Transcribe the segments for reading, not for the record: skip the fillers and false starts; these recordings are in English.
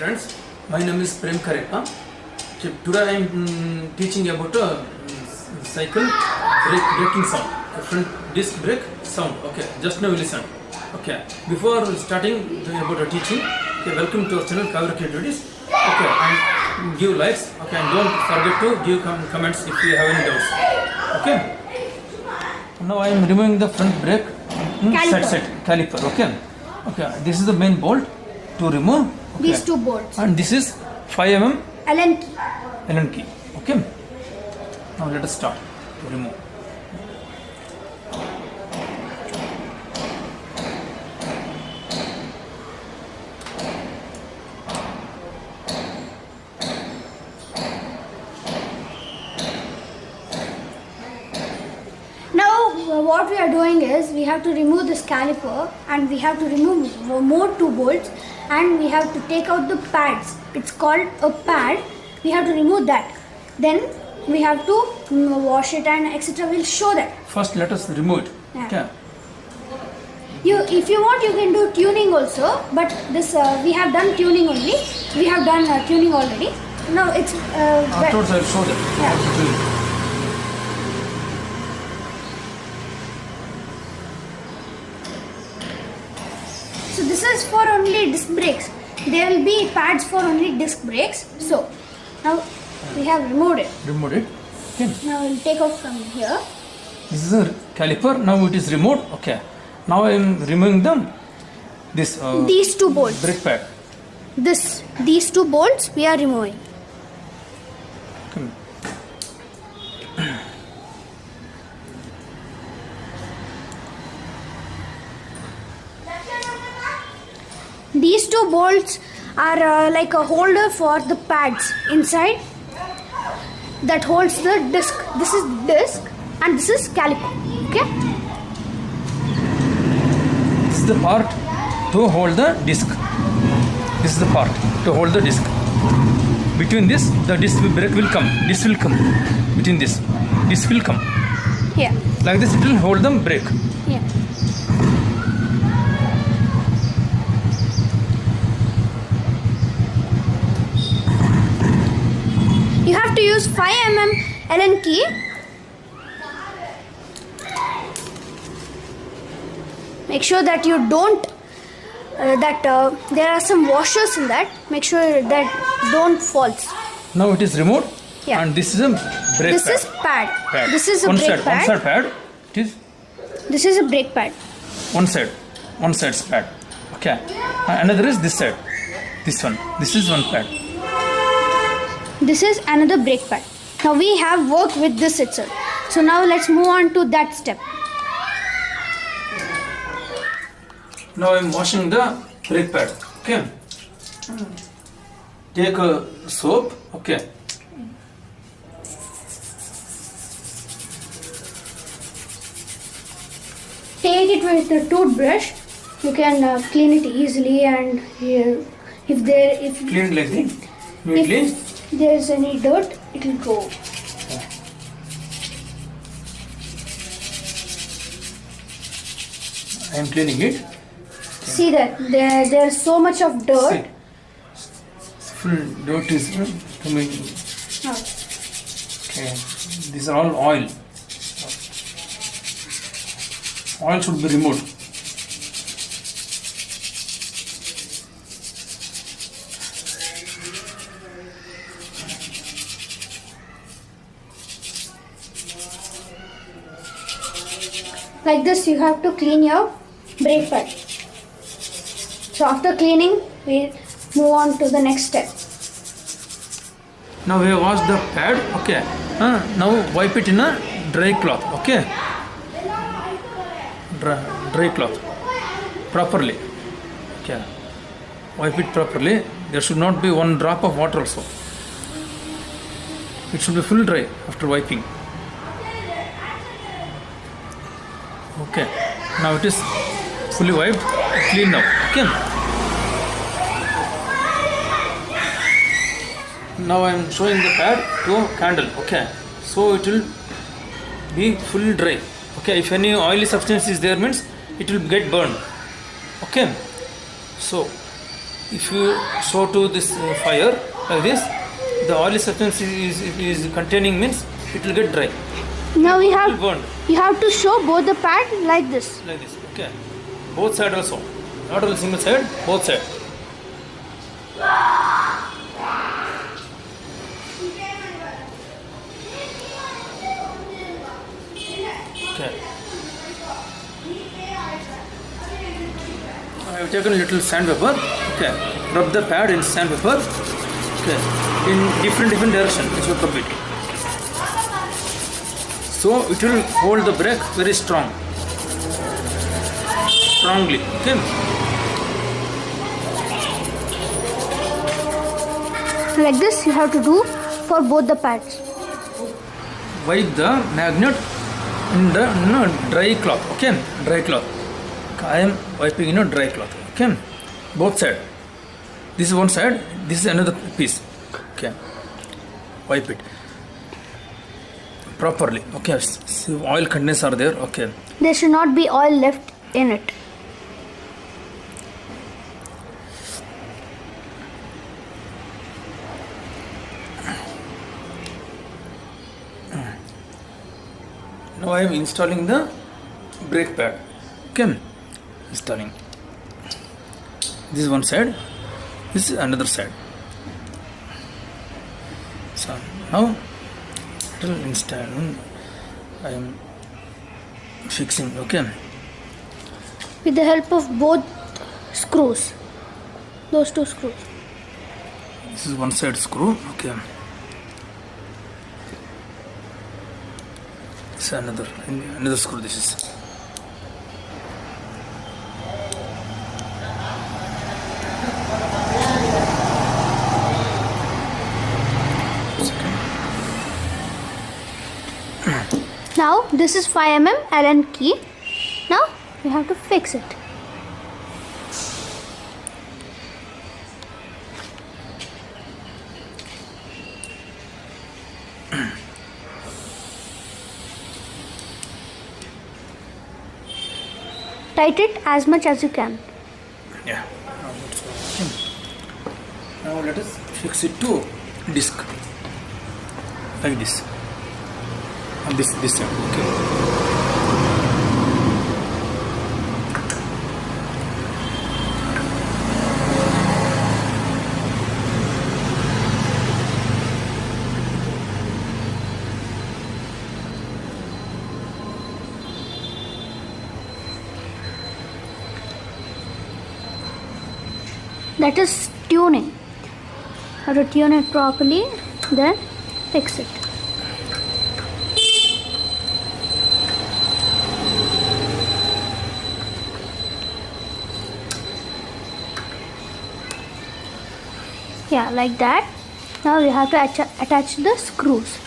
friends, my name is Prem Karepa. Today I am teaching about a cycle braking sound, a front disc brake sound. Okay, just now listen. Okay, before starting about the teaching, okay, welcome to our channel Kaveri Creativities. Okay, and give likes. Okay, and don't forget to give comments if you have any doubts. Okay. Now I am removing the front brake caliper. Okay, this is the main bolt to remove. Okay. These two bolts. And this is 5 mm Allen key. Allen key. Okay. Now let us start to remove. Now what we are doing is we have to remove this caliper and we have to remove more two bolts and we have to take out the pads. It's called a pad. We have to remove that. Then we have to wash it and etc. We'll show that. First let us remove it. Yeah. Okay. If you want, you can do tuning also. But this we have done tuning only. We have done tuning already. Now it's Afterwards I will show them. Yeah. So this is for only disc brakes. There will be pads for only disc brakes. So now we have removed it. Remove it. Okay. Now we'll take out from here. This is a caliper. Now it is removed. Okay. Now I am removing them. This These two bolts. brake pad. These two bolts we are removing. Okay. These two bolts are like a holder for the pads inside that holds the disc. This is disc and this is caliper. Okay. This is the part to hold the disc. This is the part to hold the disc. Between this, the disc brake will come. This will come. Between this will come. Here. Like this, it will hold the brake. Yeah. You have to use 5 mm Allen key. Make sure that you don't there are some washers in that. Make sure that don't fall. Now it is removed. Yeah. And this is a brake This pad. is pad. This is a one brake side, pad. One side pad. It is This is a brake pad. one side. One side's pad. Okay. Another is this side. This one. This is one pad. This is another brake pad. Now we have worked with this itself. So now let's move on to that step. Now I am washing the brake pad. Okay. Take a soap. Okay. Take it with a toothbrush. You can clean it easily, and if Clean like this. Neatly. if there's any dirt, it will go. I am cleaning it. See that there's so much of dirt. See. Full dirt is coming. Now, Okay. These are all oil. Oil should be removed. like this, you have to clean your brake pad. So after cleaning, we move on to the next step. Now we have washed the pad. Okay. Now wipe it in a dry cloth. Okay. Dry cloth properly. Okay. Wipe it properly. There should not be one drop of water also. It should be full dry after wiping. Okay. Now it is fully wiped. Clean now. Okay. Now I am showing the pad to candle. Okay. So it will be fully dry. Okay. If any oily substance is there, means it will get burned. Okay. So if you show to this fire like this, the oily substance is containing means it will get dry. Now we It will have burn you have to show both the pad like this. like this. Okay. Both side also. Not only single side, both side. Okay. I have taken a little sandpaper. Okay. Rub the pad in sandpaper. Okay. In different direction. You should rub it. So it will hold the brake very strongly. Okay. Like this you have to do for both the pads. Wipe the magnet in the dry cloth. Okay. Dry cloth. I am wiping in a dry cloth. Okay. Both side. This is one side. This is another piece. Okay. Wipe it properly. Okay. See, oil contents are there. Okay. There should not be oil left in it. Now I am installing the brake pad. Okay. Installing. This is one side. This is another side. So now it will install. I am fixing. Okay. With the help of both screws. Those two screws. This is one side screw. Okay. This is another screw. This is. Now this is 5 mm Allen key. Now we have to fix it. Tight it as much as you can. Yeah. Now let us fix it to disc like this. On this side. Okay. That is tuning. How to tune it properly, then fix it. Yeah, like that. Now we have to attach the screws.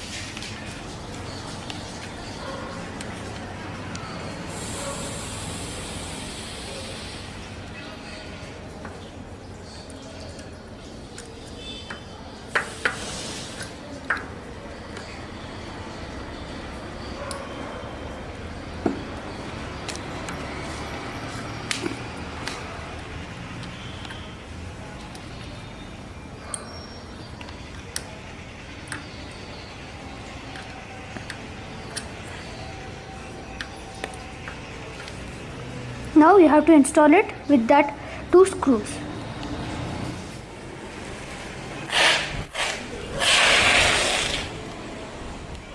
Now you have to install it with that two screws.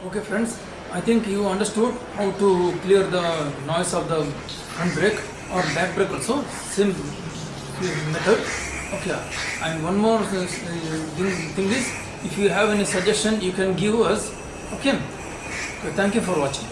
Okay friends, I think you understood how to clear the noise of the front brake or back brake also, same method. Okay, and one more thing is, if you have any suggestion you can give us. Okay, thank you for watching.